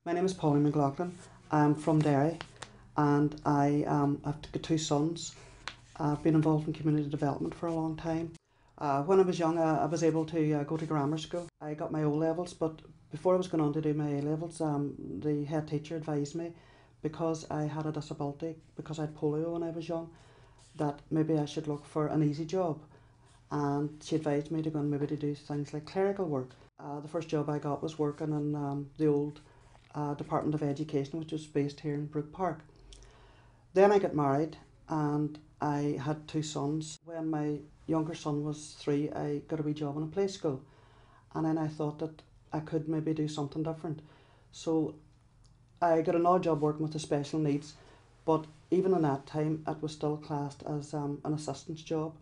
My name is Pauline McLaughlin. I'm from Derry and I've got two sons. I've been involved in community development for a long time. When I was young, I was able to go to grammar school. I got my O-levels, but before I was going on to do my A-levels, the head teacher advised me, because I had a disability, because I had polio when I was young, that maybe I should look for an easy job. And she advised me to go and maybe to do things like clerical work. The first job I got was working in the old Department of Education, which was based here in Brook Park. Then I got married and I had two sons. When my younger son was 3, I got a wee job in a play school, and then I thought that I could maybe do something different. So I got an odd job working with the special needs, but even in that time it was still classed as an assistant's job.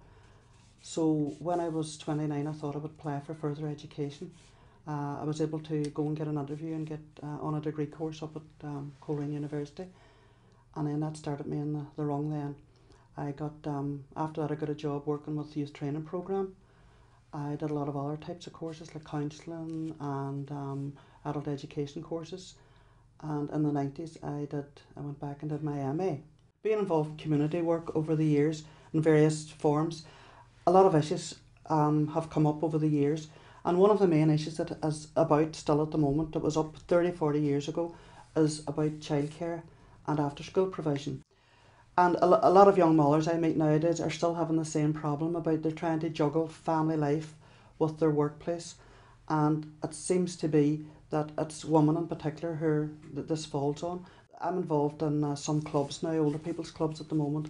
So when I was 29, I thought I would apply for further education. I was able to go and get an interview and get on a degree course up at Coleraine University, and then that started me in the wrong then. I got after that I got a job working with the youth training programme. I did a lot of other types of courses like counselling and adult education courses, and in the 90s I went back and did my MA. Being involved in community work over the years in various forms, a lot of issues have come up over the years, and one of the main issues that is about still at the moment, that was up 30-40 years ago, is about childcare and after school provision. And a lot of young mothers I meet nowadays are still having the same problem about they're trying to juggle family life with their workplace, and it seems to be that it's women in particular that this falls on. I'm involved in some clubs now, older people's clubs at the moment,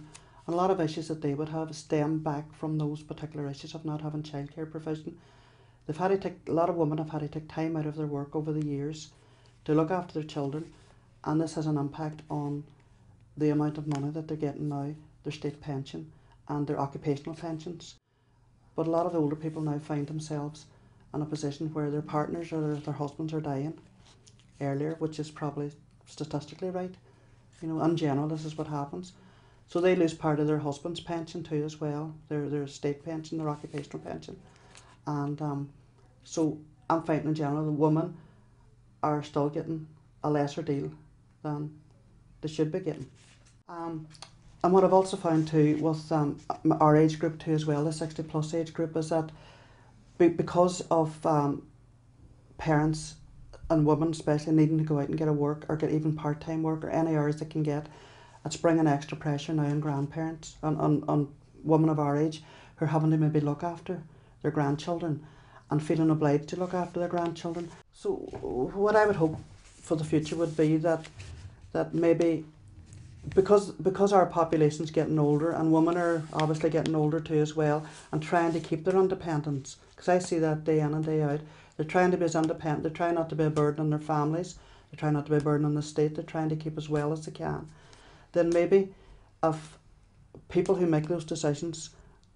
and a lot of issues that they would have stem back from those particular issues of not having childcare provision. They've had to take, a lot of women have had to take time out of their work over the years to look after their children, and this has an impact on the amount of money that they're getting now, their state pension and their occupational pensions. But a lot of the older people now find themselves in a position where their partners or their husbands are dying earlier, which is probably statistically right. You know, in general, this is what happens. So they lose part of their husband's pension too as well, their state pension, their occupational pension. And so I'm finding in general the women are still getting a lesser deal than they should be getting. And what I've also found too with our age group too as well, the 60 plus age group, is that because of parents and women especially needing to go out and get a work or get even part-time work or any hours they can get, it's bringing extra pressure now on grandparents, on women of our age who are having to maybe look after their grandchildren and feeling obliged to look after their grandchildren. So what I would hope for the future would be that maybe because our population's getting older and women are obviously getting older too as well and trying to keep their independence, because I see that day in and day out, they're trying to be as independent, they're trying not to be a burden on their families, they're trying not to be a burden on the state, they're trying to keep as well as they can. Then maybe if people who make those decisions,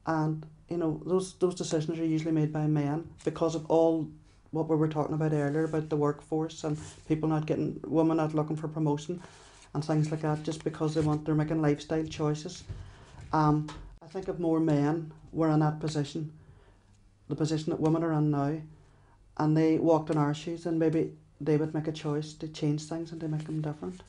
and you know those decisions are usually made by men because of all what we were talking about earlier about the workforce and women not looking for promotion and things like that, just because they're making lifestyle choices. I think if more men were in that position, the position that women are in now, and they walked in our shoes, then maybe they would make a choice to change things and to make them different.